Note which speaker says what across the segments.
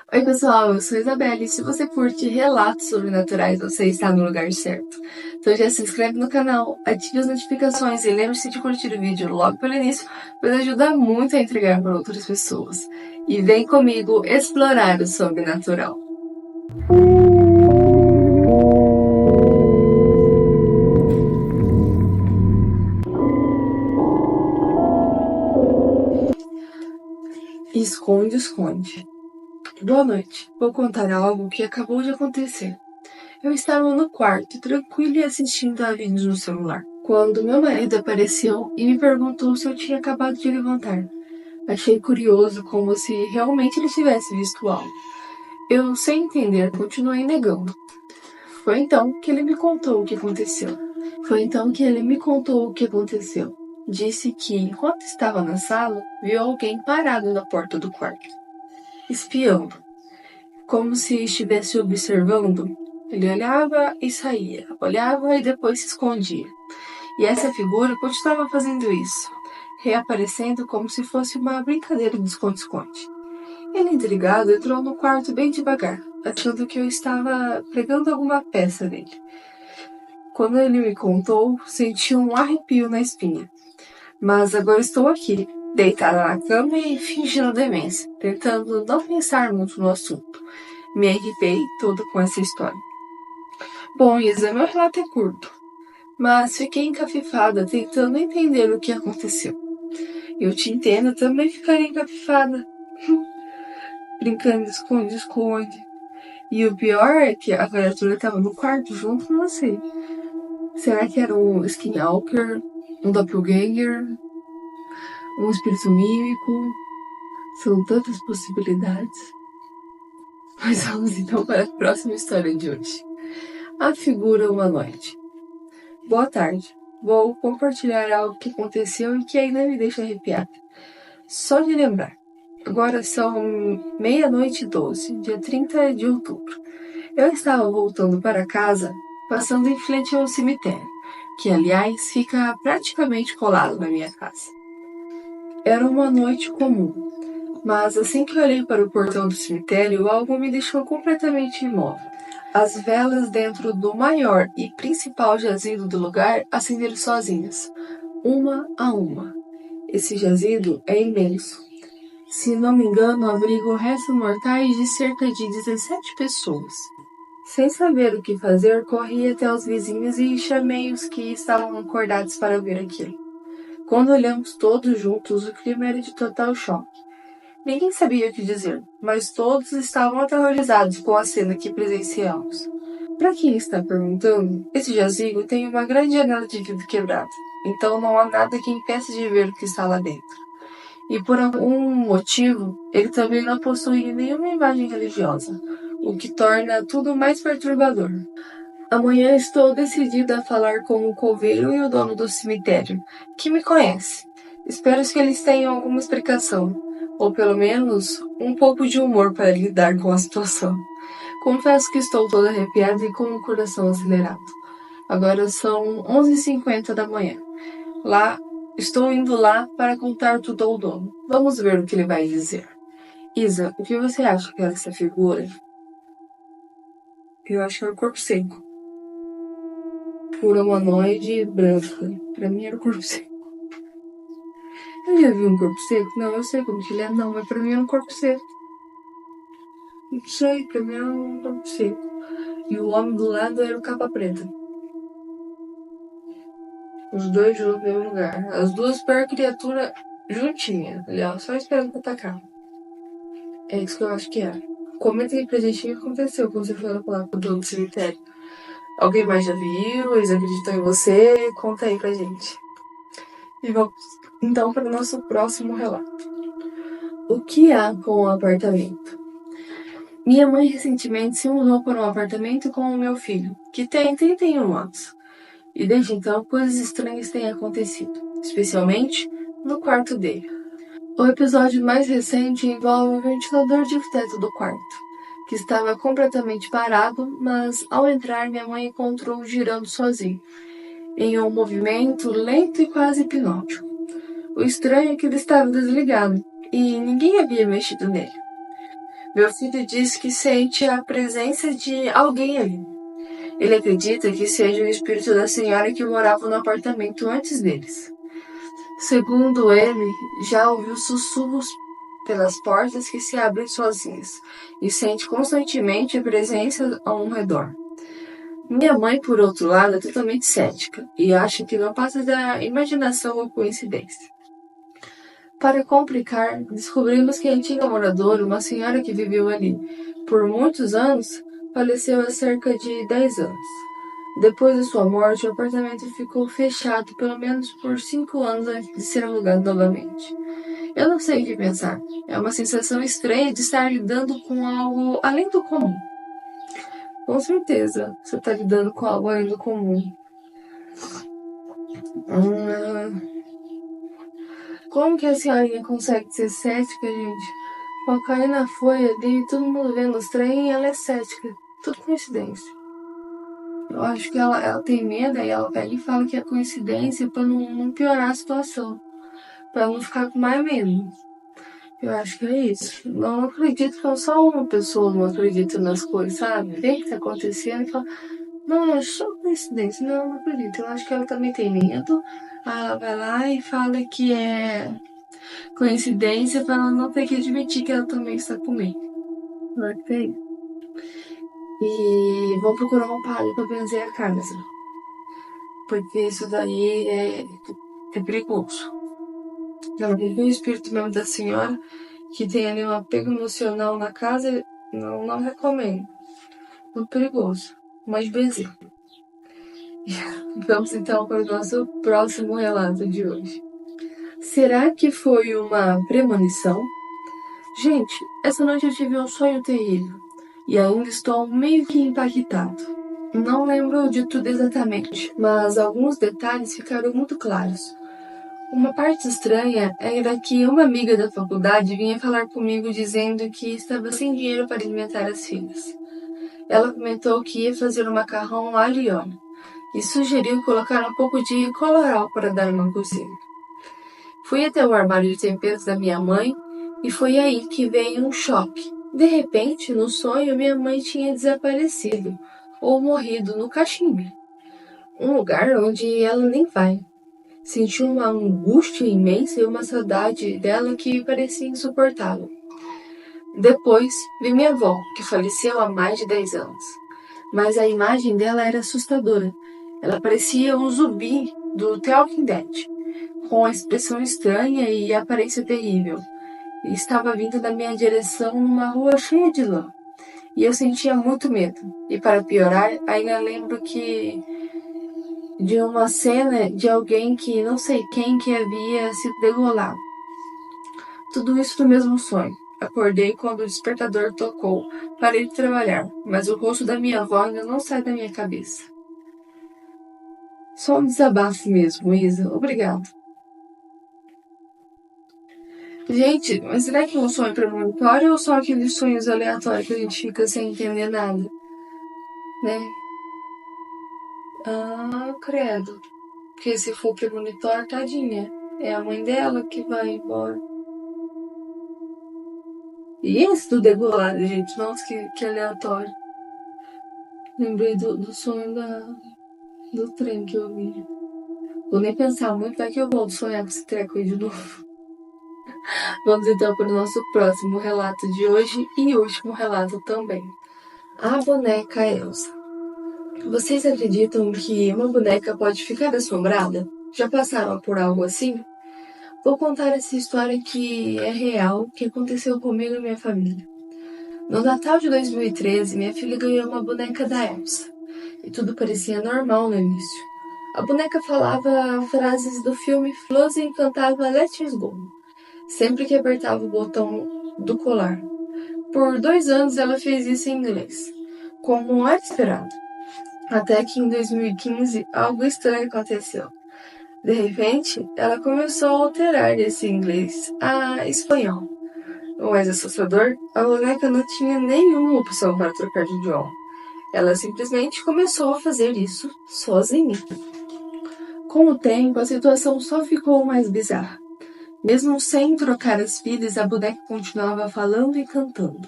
Speaker 1: Oi, pessoal, eu sou a Isabelle. Se você curte relatos sobrenaturais, você está no lugar certo. Então já se inscreve no canal, ative as notificações e lembre-se de curtir o vídeo logo pelo início, pois ajuda muito a entregar para outras pessoas. E vem comigo explorar o sobrenatural. Esconde, esconde. Boa noite. Vou contar algo que acabou de acontecer. Eu estava no quarto, tranquilo e assistindo a vídeos no celular, quando meu marido apareceu e me perguntou se eu tinha acabado de levantar. Achei curioso, como se realmente ele tivesse visto algo. Eu, sem entender, continuei negando. Foi então que ele me contou o que aconteceu. Disse que, enquanto estava na sala, viu alguém parado na porta do quarto, espiando, como se estivesse observando. Ele olhava e saía, olhava e depois se escondia. E essa figura continuava fazendo isso, reaparecendo como se fosse uma brincadeira de esconde-esconde. Ele, intrigado, entrou no quarto bem devagar, achando que eu estava pregando alguma peça nele. Quando ele me contou, senti um arrepio na espinha. Mas agora estou aqui, deitada na cama e fingindo demência, tentando não pensar muito no assunto. Me arrepiei todo com essa história. Bom, Isa, meu relato é curto, mas fiquei encafifada tentando entender o que aconteceu. Eu te entendo, também ficaria encafifada. Brincando de esconde-esconde. E o pior é que a criatura estava no quarto junto com você. Será que era um skinwalker, um doppelganger, um espírito mímico? São tantas possibilidades. Mas vamos então para a próxima história de hoje. A figura humanoide. Boa tarde. Vou compartilhar algo que aconteceu e que ainda me deixa arrepiada. Só de lembrar. Agora são 00:12, dia 30 de outubro. Eu estava voltando para casa, passando em frente ao cemitério, que aliás fica praticamente colado na minha casa. Era uma noite comum, mas assim que eu olhei para o portão do cemitério, algo me deixou completamente imóvel. As velas dentro do maior e principal jazido do lugar acenderam sozinhas, uma a uma. Esse jazido é imenso. Se não me engano, abriga restos mortais de cerca de 17 pessoas. Sem saber o que fazer, corri até os vizinhos e chamei os que estavam acordados para ver aquilo. Quando olhamos todos juntos, o clima era de total choque. Ninguém sabia o que dizer, mas todos estavam aterrorizados com a cena que presenciamos. Para quem está perguntando, esse jazigo tem uma grande janela de vidro quebrada, então não há nada que impeça de ver o que está lá dentro. E por algum motivo, ele também não possui nenhuma imagem religiosa, o que torna tudo mais perturbador. Amanhã estou decidida a falar com o coveiro e o dono do cemitério, que me conhece. Espero que eles tenham alguma explicação, ou pelo menos um pouco de humor para lidar com a situação. Confesso que estou toda arrepiada e com o coração acelerado. Agora são 11:50 da manhã. Estou indo lá para contar tudo ao dono. Vamos ver o que ele vai dizer. Isa, o que você acha que é essa figura? Eu acho que é o corpo seco. Pura humanoide branca. Pra mim era o corpo seco. Eu já vi um corpo seco? Não, eu sei como que ele é. Não, mas pra mim era um corpo seco. Não sei, pra mim era um corpo seco. E o homem do lado era o capa preta. Os dois juntos no mesmo lugar. As duas pior criaturas juntinhas, aliás, só esperando pra atacar. É isso que eu acho que é. Comenta aí pra gente o que aconteceu quando você foi lá pro dono do cemitério. Alguém mais já viu? Eles acreditam em você? Conta aí pra gente. E vamos então para o nosso próximo relato. O que há com o apartamento? Minha mãe recentemente se mudou para um apartamento com o meu filho, que tem 31 anos. E desde então coisas estranhas têm acontecido, especialmente no quarto dele. O episódio mais recente envolve o ventilador de teto do quarto, que estava completamente parado, mas ao entrar minha mãe encontrou girando sozinho, em um movimento lento e quase hipnótico. O estranho é que ele estava desligado, e ninguém havia mexido nele. Meu filho diz que sente a presença de alguém ali. Ele acredita que seja o espírito da senhora que morava no apartamento antes deles. Segundo ele, já ouviu sussurros pelas portas que se abrem sozinhas e sente constantemente a presença ao redor. Minha mãe, por outro lado, é totalmente cética e acha que não passa da imaginação ou coincidência. Para complicar, descobrimos que a antiga moradora, uma senhora que viveu ali por muitos anos, faleceu há cerca de 10 anos. Depois de sua morte, o apartamento ficou fechado pelo menos por 5 anos antes de ser alugado novamente. Eu não sei o que pensar. É uma sensação estranha de estar lidando com algo além do comum. Com certeza, você está lidando com algo além do comum. Como que a senhorinha consegue ser cética, gente? Com a Karina foi ali, todo mundo vendo os trem e ela é cética. Tudo coincidência. Eu acho que ela tem medo e ela pega e fala que é coincidência pra não piorar a situação. Pra não ficar com mais medo. Eu acho que é isso. Não acredito que só uma pessoa não acredita nas coisas, sabe? Vê o que tá acontecendo e fala, não, é só coincidência. Não acredito. Eu acho que ela também tem medo. Aí ela vai lá e fala que é coincidência pra ela não ter que admitir que ela também está com medo. Eu acho que é isso. E vou procurar um padre pra benzer a casa. Porque isso daí é perigoso. Ela vive o espírito mesmo da senhora, que tem ali um apego emocional na casa, não recomendo. Muito perigoso. Mas benzer. Vamos então para o nosso próximo relato de hoje. Será que foi uma premonição? Gente, essa noite eu tive um sonho terrível e ainda estou meio que impactado. Não lembro de tudo exatamente, mas alguns detalhes ficaram muito claros. Uma parte estranha era que uma amiga da faculdade vinha falar comigo dizendo que estava sem dinheiro para alimentar as filhas. Ela comentou que ia fazer um macarrão alho e óleo e sugeriu colocar um pouco de colorau para dar uma cozinha. Fui até o armário de temperos da minha mãe e foi aí que veio um choque. De repente, no sonho, minha mãe tinha desaparecido ou morrido no cachimbo, um lugar onde ela nem vai. Senti uma angústia imensa e uma saudade dela que parecia insuportável. Depois, vi minha avó, que faleceu há mais de 10 anos. Mas a imagem dela era assustadora. Ela parecia um zumbi do The Walking Dead, com a expressão estranha e a aparência terrível. E estava vindo da minha direção numa rua cheia de lã. E eu sentia muito medo. E para piorar, ainda lembro de uma cena de alguém que não sei quem que havia sido degolado. Tudo isso no mesmo sonho. Acordei quando o despertador tocou. Parei de trabalhar, mas o rosto da minha avó ainda não sai da minha cabeça. Só um desabafo mesmo, Isa. Obrigado. Gente, mas será que é um sonho premonitório ou só aqueles sonhos aleatórios que a gente fica sem entender nada? Né? Ah, credo. Porque se for premonitório, tadinha. É a mãe dela que vai embora. E esse do degolado, gente? Nossa, que aleatório. Lembrei do sonho do trem que eu vi. Vou nem pensar muito, vai que eu volto sonhar com esse treco aí de novo. Vamos então para o nosso próximo relato de hoje e último relato também. A boneca Elsa. Vocês acreditam que uma boneca pode ficar assombrada? Já passaram por algo assim? Vou contar essa história que é real, que aconteceu comigo e minha família. No Natal de 2013, minha filha ganhou uma boneca da Elsa. E tudo parecia normal no início. A boneca falava frases do filme Frozen e cantava Let's Go, sempre que apertava o botão do colar. Por 2 anos ela fez isso em inglês, como era esperado. Até que em 2015 algo estranho aconteceu. De repente, ela começou a alterar esse inglês a espanhol. O mais assustador, a boneca não tinha nenhuma opção para trocar de idioma. Ela simplesmente começou a fazer isso sozinha. Com o tempo, a situação só ficou mais bizarra. Mesmo sem trocar as pilhas, a boneca continuava falando e cantando.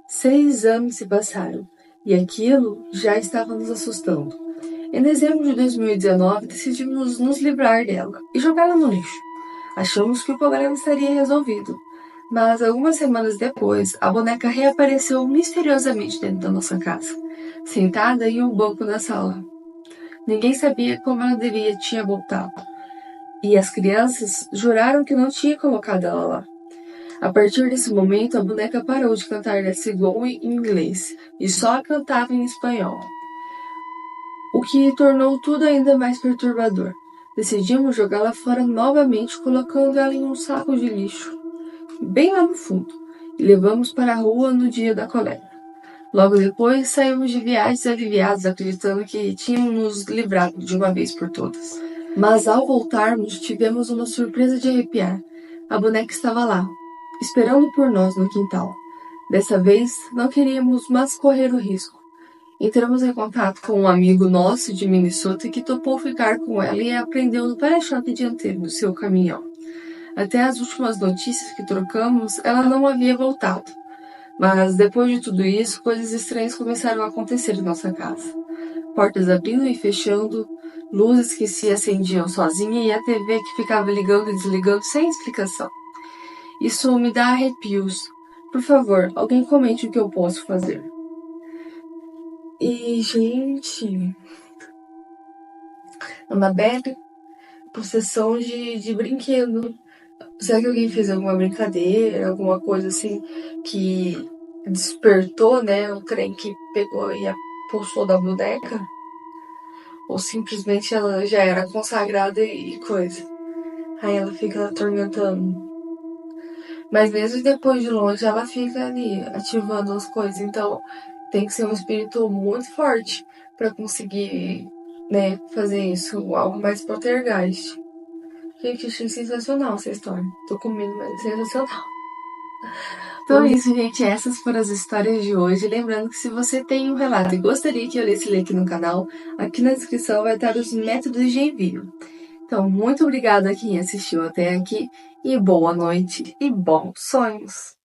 Speaker 1: 6 anos se passaram e aquilo já estava nos assustando. Em dezembro de 2019, decidimos nos livrar dela e jogá-la no lixo. Achamos que o problema estaria resolvido, mas algumas semanas depois, a boneca reapareceu misteriosamente dentro da nossa casa, sentada em um banco da sala. Ninguém sabia como ela tinha voltado, e as crianças juraram que não tinha colocado ela lá. A partir desse momento, a boneca parou de cantar Let's Go em inglês e só cantava em espanhol, o que tornou tudo ainda mais perturbador. Decidimos jogá-la fora novamente, colocando ela em um saco de lixo, bem lá no fundo, e levamos para a rua no dia da coleta. Logo depois, saímos de viagens aliviados, acreditando que tínhamos nos livrado de uma vez por todas. Mas ao voltarmos, tivemos uma surpresa de arrepiar. A boneca estava lá, esperando por nós no quintal. Dessa vez, não queríamos mais correr o risco. Entramos em contato com um amigo nosso de Minnesota que topou ficar com ela e aprendeu no para-choque dianteiro do seu caminhão. Até as últimas notícias que trocamos, ela não havia voltado. Mas depois de tudo isso, coisas estranhas começaram a acontecer em nossa casa. Portas abrindo e fechando, luzes que se acendiam sozinhas e a TV que ficava ligando e desligando sem explicação. Isso me dá arrepios. Por favor, alguém comente o que eu posso fazer. E, gente... Annabelle, possessão de brinquedo. Será que alguém fez alguma brincadeira, alguma coisa assim que despertou, né? O trem que pegou e a pulsou da boneca? Ou simplesmente ela já era consagrada e coisa? Aí ela fica atormentando. Mas mesmo depois de longe, ela fica ali ativando as coisas. Então tem que ser um espírito muito forte para conseguir, né, fazer isso. Algo mais poltergeist. Gente, achei sensacional essa história. Tô com medo, mas é sensacional. Então é isso, gente. Essas foram as histórias de hoje. Lembrando que se você tem um relato e gostaria que eu lesse ele aqui no canal, aqui na descrição vai estar os métodos de envio. Então, muito obrigada a quem assistiu até aqui, e boa noite e bons sonhos!